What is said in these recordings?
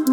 So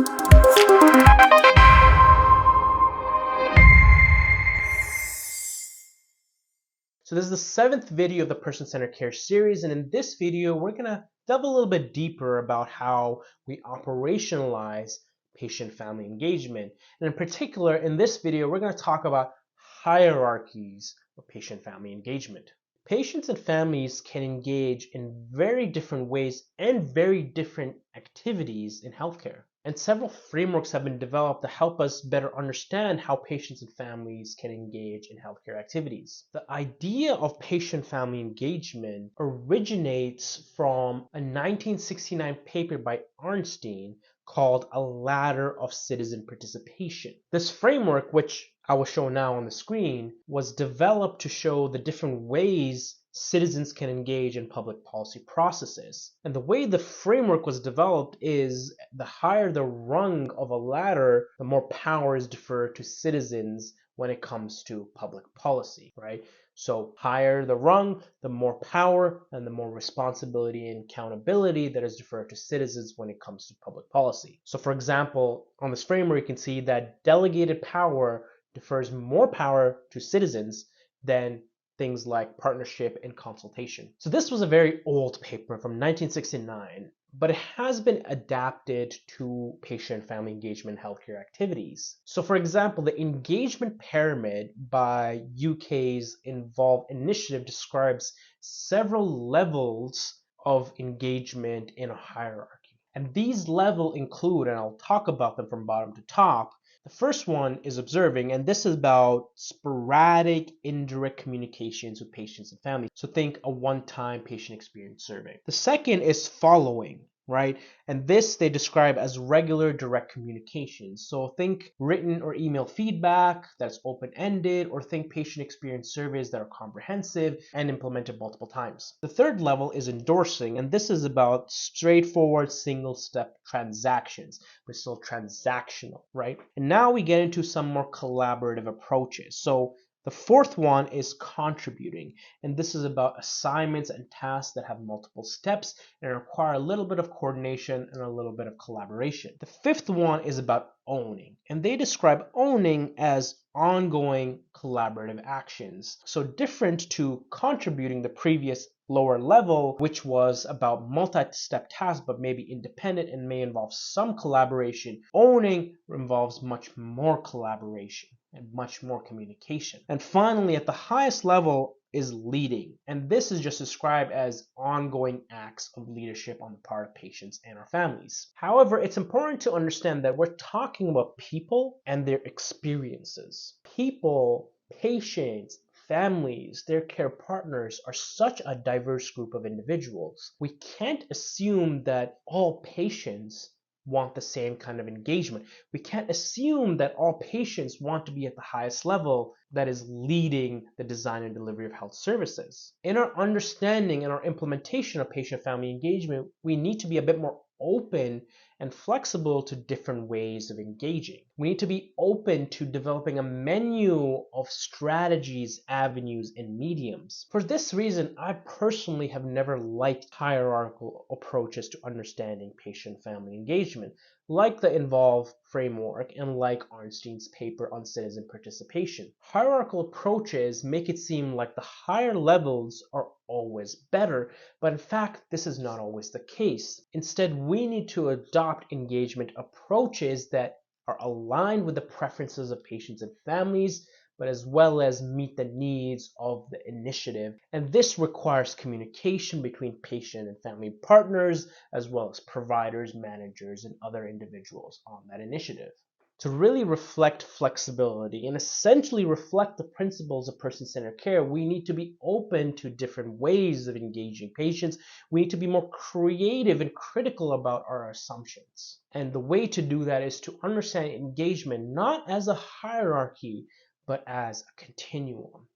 this is the 7th video of the person-centered care series, and in this video we're going to delve a little bit deeper about how we operationalize patient-family engagement. And in particular, in this video we're going to talk about hierarchies of patient-family engagement. Patients and families can engage in very different ways and very different activities in healthcare. And several frameworks have been developed to help us better understand how patients and families can engage in healthcare activities. The idea of patient-family engagement originates from a 1969 paper by Arnstein called A Ladder of Citizen Participation. This framework, which I will show now on the screen, was developed to show the different ways citizens can engage in public policy processes. And the way the framework was developed is the higher the rung of a ladder, the more power is deferred to citizens when it comes to public policy, right? So higher the rung, the more power and the more responsibility and accountability that is deferred to citizens when it comes to public policy. So for example, on this framework, you can see that delegated power defers more power to citizens than things like partnership and consultation. So this was a very old paper from 1969, but it has been adapted to patient family engagement healthcare activities. So for example, the engagement pyramid by UK's Involve initiative describes several levels of engagement in a hierarchy. And these levels include, and I'll talk about them from bottom to top. The first one is observing, and this is about sporadic indirect communications with patients and families. So think a one-time patient experience survey. The second is following, right? And this they describe as regular direct communications. So think written or email feedback that's open-ended, or think patient experience surveys that are comprehensive and implemented multiple times. The third level is endorsing, and this is about straightforward single-step transactions, but still transactional, right? And now we get into some more collaborative approaches. So the fourth one is contributing, and this is about assignments and tasks that have multiple steps and require a little bit of coordination and a little bit of collaboration. The fifth one is about owning, and they describe owning as ongoing collaborative actions. So different to contributing, the previous lower level, which was about multi-step tasks but maybe independent and may involve some collaboration. Owning involves much more collaboration and much more communication. And finally, at the highest level is leading, and this is just described as ongoing acts of leadership on the part of patients and our families. However, it's important to understand that we're talking about people and their experiences. People, patients, families, their care partners are such a diverse group of individuals. We can't assume that all patients want the same kind of engagement. We can't assume that all patients want to be at the highest level that is leading the design and delivery of health services. In our understanding and our implementation of patient-family engagement, we need to be a bit more open and flexible to different ways of engaging. We need to be open to developing a menu of strategies, avenues, and mediums. For this reason, I personally have never liked hierarchical approaches to understanding patient-family engagement, like the Involve framework and like Arnstein's paper on citizen participation. Hierarchical approaches make it seem like the higher levels are always better, but in fact, this is not always the case. Instead, we need to adopt engagement approaches that are aligned with the preferences of patients and families, but as well as meet the needs of the initiative. And this requires communication between patient and family partners, as well as providers, managers, and other individuals on that initiative. To really reflect flexibility and essentially reflect the principles of person-centered care, we need to be open to different ways of engaging patients. We need to be more creative and critical about our assumptions. And the way to do that is to understand engagement not as a hierarchy, but as a continuum.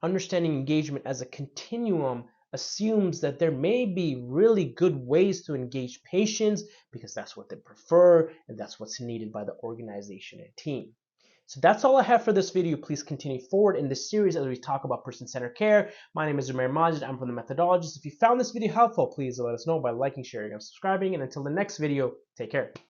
Understanding engagement as a continuum assumes that there may be really good ways to engage patients because that's what they prefer and that's what's needed by the organization and team. So that's all I have for this video. Please continue forward in this series as we talk about person-centered care. My name is Umair Majid. I'm from the Methodologists. If you found this video helpful, please let us know by liking, sharing, and subscribing. And until the next video, take care.